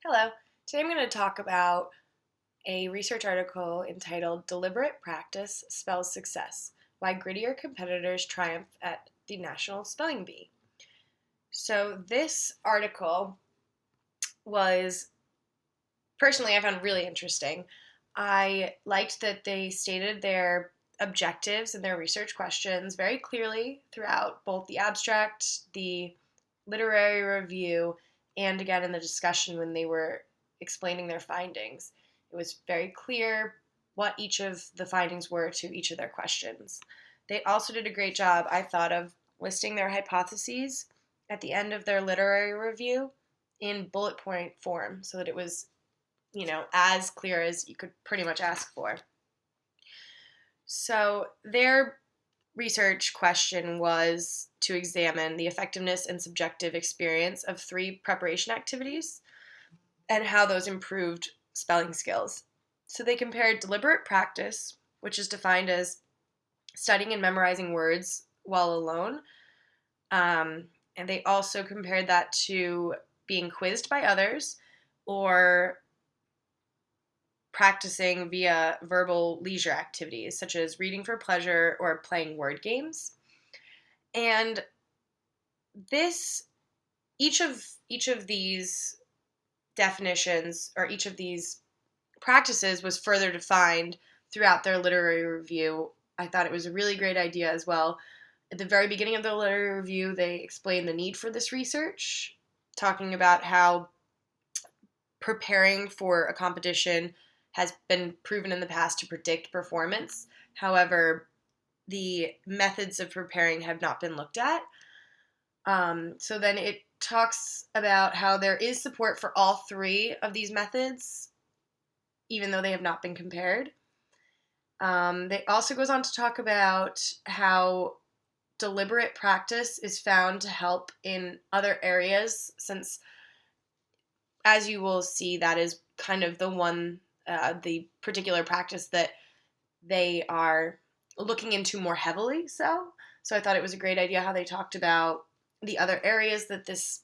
Hello. Today I'm going to talk about a research article entitled Deliberate Practice Spells Success: Why Grittier Competitors Triumph at the National Spelling Bee. So, this article was personally I found really interesting. I liked that they stated their objectives and their research questions very clearly throughout both the abstract, the literary review, and again in the discussion when they were explaining their findings. It was very clear what each of the findings were to each of their questions. They also did a great job, I thought, of listing their hypotheses at the end of their literary review in bullet point form so that it was, as clear as you could pretty much ask for. So their research question was to examine the effectiveness and subjective experience of three preparation activities and how those improved spelling skills. So they compared deliberate practice, which is defined as studying and memorizing words while alone, and they also compared that to being quizzed by others or practicing via verbal leisure activities such as reading for pleasure or playing word games. And this each of these definitions or each of these practices was further defined throughout their literary review. I thought it was a really great idea as well. At the very beginning of the literary review, they explained the need for this research, talking about how preparing for a competition has been proven in the past to predict performance. However, the methods of preparing have not been looked at. So then it talks about how there is support for all three of these methods, even though they have not been compared. They also goes on to talk about how deliberate practice is found to help in other areas, since, as you will see, that is kind of the particular practice that they are looking into more heavily. So I thought it was a great idea how they talked about the other areas that this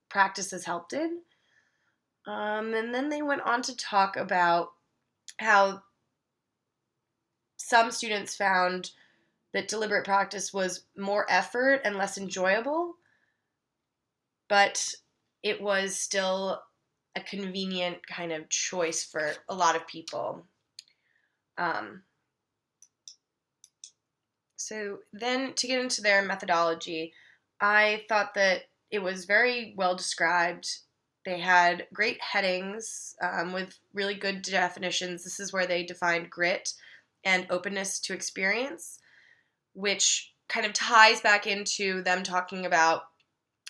practice has helped in. And then they went on to talk about how some students found that deliberate practice was more effort and less enjoyable, but it was still a convenient kind of choice for a lot of people. Um, so then to get into their methodology, I thought that it was very well described. They had great headings with really good definitions. This is where they defined grit and openness to experience, which kind of ties back into them talking about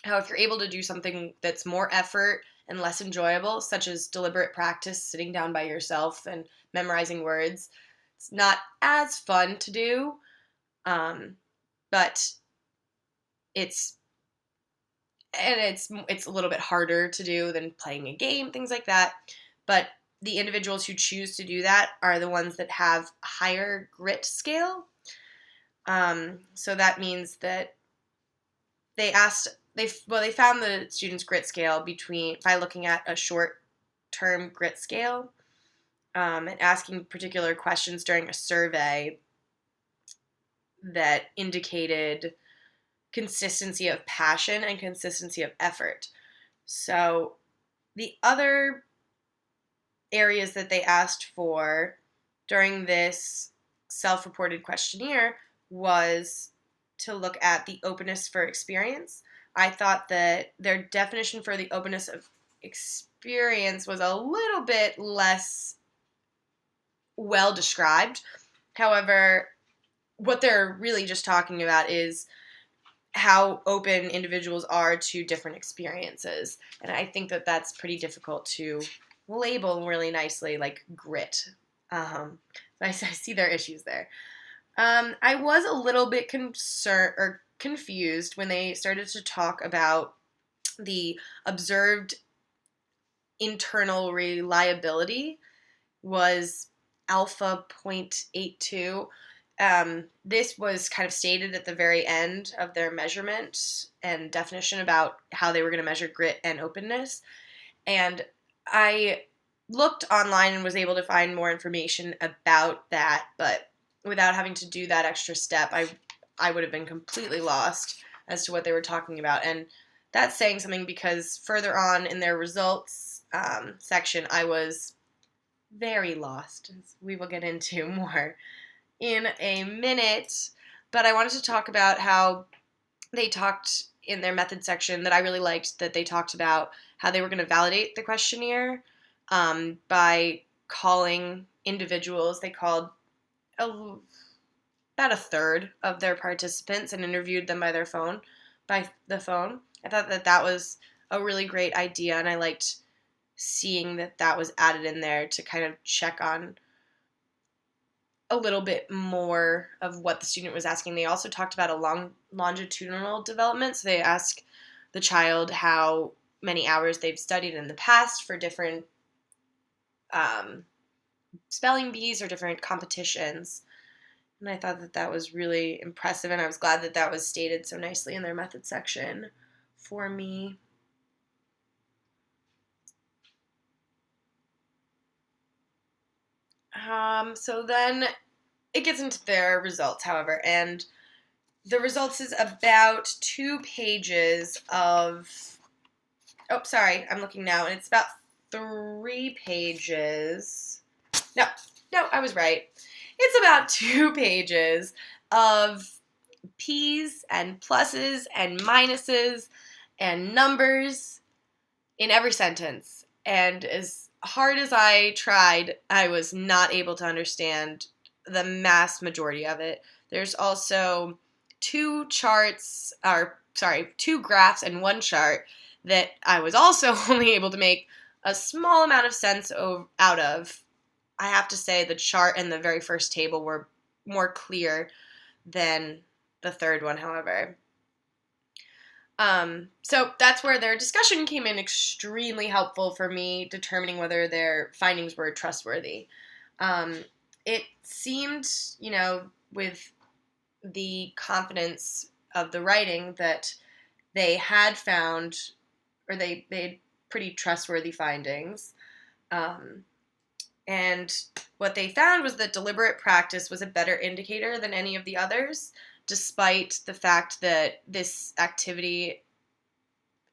how if you're able to do something that's more effort and less enjoyable, such as deliberate practice, sitting down by yourself and memorizing words, it's not as fun to do, but it's it's a little bit harder to do than playing a game, things like that. But the individuals who choose to do that are the ones that have a higher grit scale. So that means that they found the students' grit scale by looking at a short-term grit scale, and asking particular questions during a survey that indicated consistency of passion and consistency of effort. So the other areas that they asked for during this self-reported questionnaire was to look at the openness for experience. I thought that their definition for the openness of experience was a little bit less well described. However, what they're really just talking about is how open individuals are to different experiences. And I think that that's pretty difficult to label really nicely, like grit. I see their issues there. I was a little bit concerned or confused when they started to talk about the observed internal reliability was alpha 0.82. this was kind of stated at the very end of their measurement and definition about how they were going to measure grit and openness. And I looked online and was able to find more information about that, but without having to do that extra step, I would have been completely lost as to what they were talking about. And that's saying something, because further on in their results section, I was very lost, as we will get into more in a minute. But I wanted to talk about how they talked in their method section that I really liked, that they talked about how they were going to validate the questionnaire by calling individuals. They called about a third of their participants and interviewed them by the phone. I thought that was a really great idea, and I liked seeing that was added in there to kind of check on a little bit more of what the student was asking. They also talked about a longitudinal development. So they ask the child how many hours they've studied in the past for different spelling bees or different competitions. And I thought that was really impressive, and I was glad that was stated so nicely in their method section for me. So then it gets into their results, however, and the results is about 2 pages of, I'm looking now, and it's about 3 pages. No, I was right. It's about 2 pages of P's and pluses and minuses and numbers in every sentence. And as hard as I tried, I was not able to understand the mass majority of it. There's also 2 graphs and 1 chart that I was also only able to make a small amount of sense out of. I have to say the chart and the very first table were more clear than the third one, however. So that's where their discussion came in extremely helpful for me determining whether their findings were trustworthy. It seemed, with the confidence of the writing, that they had found, or they had pretty trustworthy findings. And what they found was that deliberate practice was a better indicator than any of the others, despite the fact that this activity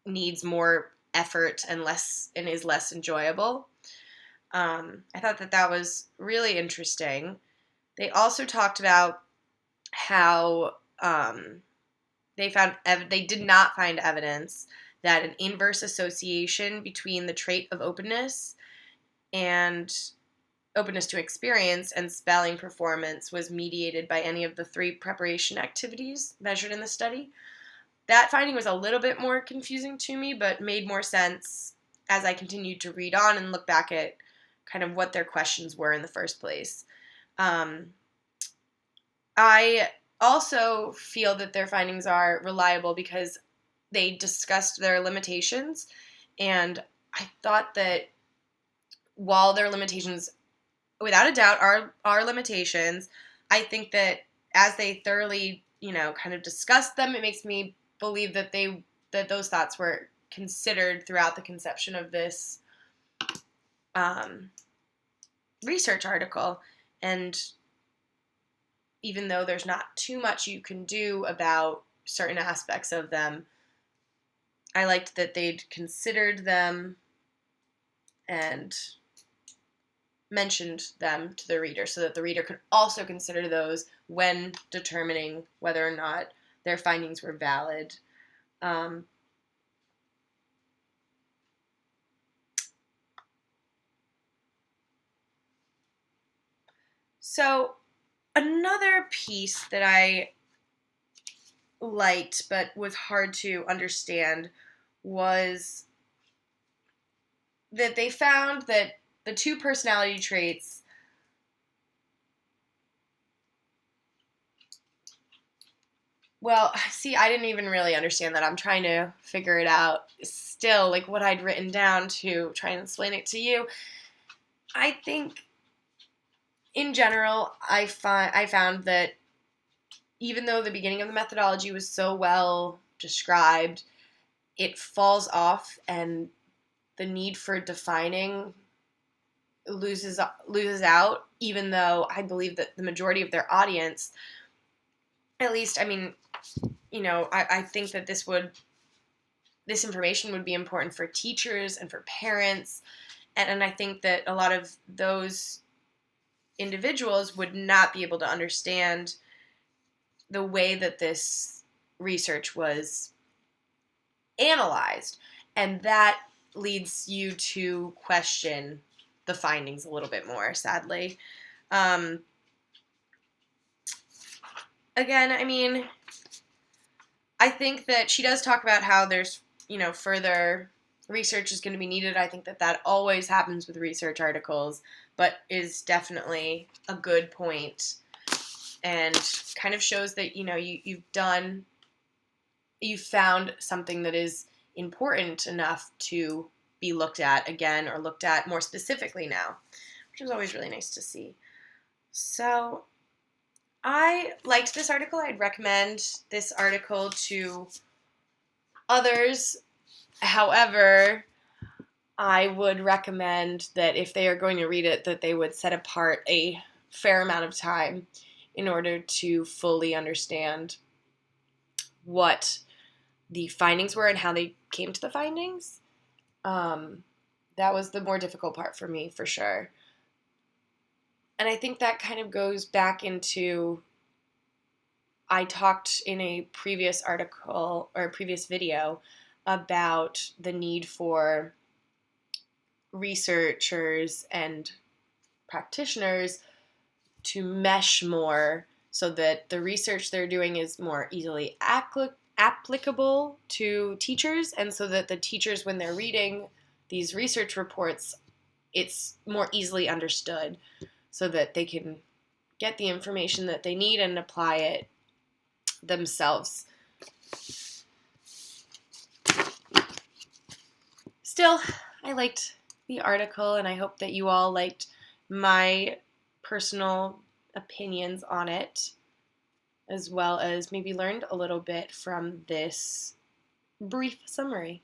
needs more effort and is less enjoyable. I thought that was really interesting. They also talked about how they did not find evidence that an inverse association between the trait of openness to experience and spelling performance was mediated by any of the 3 preparation activities measured in the study. That finding was a little bit more confusing to me, but made more sense as I continued to read on and look back at kind of what their questions were in the first place. I also feel that their findings are reliable because they discussed their limitations, and I thought that while their limitations, without a doubt, are limitations, I think that as they thoroughly, kind of discussed them, it makes me believe that those thoughts were considered throughout the conception of this research article. And even though there's not too much you can do about certain aspects of them, I liked that they'd considered them and mentioned them to the reader so that the reader could also consider those when determining whether or not their findings were valid. So another piece that I liked but was hard to understand was that they found that the 2 personality traits I didn't even really understand that. I'm trying to figure it out still, like what I'd written down to try and explain it to you. I think in general, I found that even though the beginning of the methodology was so well described, it falls off, and the need for defining loses out, even though I believe that the majority of their audience, at least, I mean, I think that this information would be important for teachers and for parents, and I think that a lot of those individuals would not be able to understand the way that this research was analyzed, and that leads you to question the findings a little bit more, sadly. Um, Again, I mean, I think that she does talk about how there's, further research is going to be needed. I think that that always happens with research articles, but is definitely a good point, and kind of shows that, you've found something that is important enough to be looked at again, or looked at more specifically now, which is always really nice to see. So I liked this article. I'd recommend this article to others. However, I would recommend that if they are going to read it, that they would set apart a fair amount of time in order to fully understand what the findings were and how they came to the findings. That was the more difficult part for me, for sure. And I think that kind of goes back into, I talked in a previous article or a previous video about the need for researchers and practitioners to mesh more so that the research they're doing is more easily applicable to teachers, and so that the teachers, when they're reading these research reports, it's more easily understood so that they can get the information that they need and apply it themselves. Still, I liked the article, and I hope that you all liked my personal opinions on it, as well as maybe learned a little bit from this brief summary.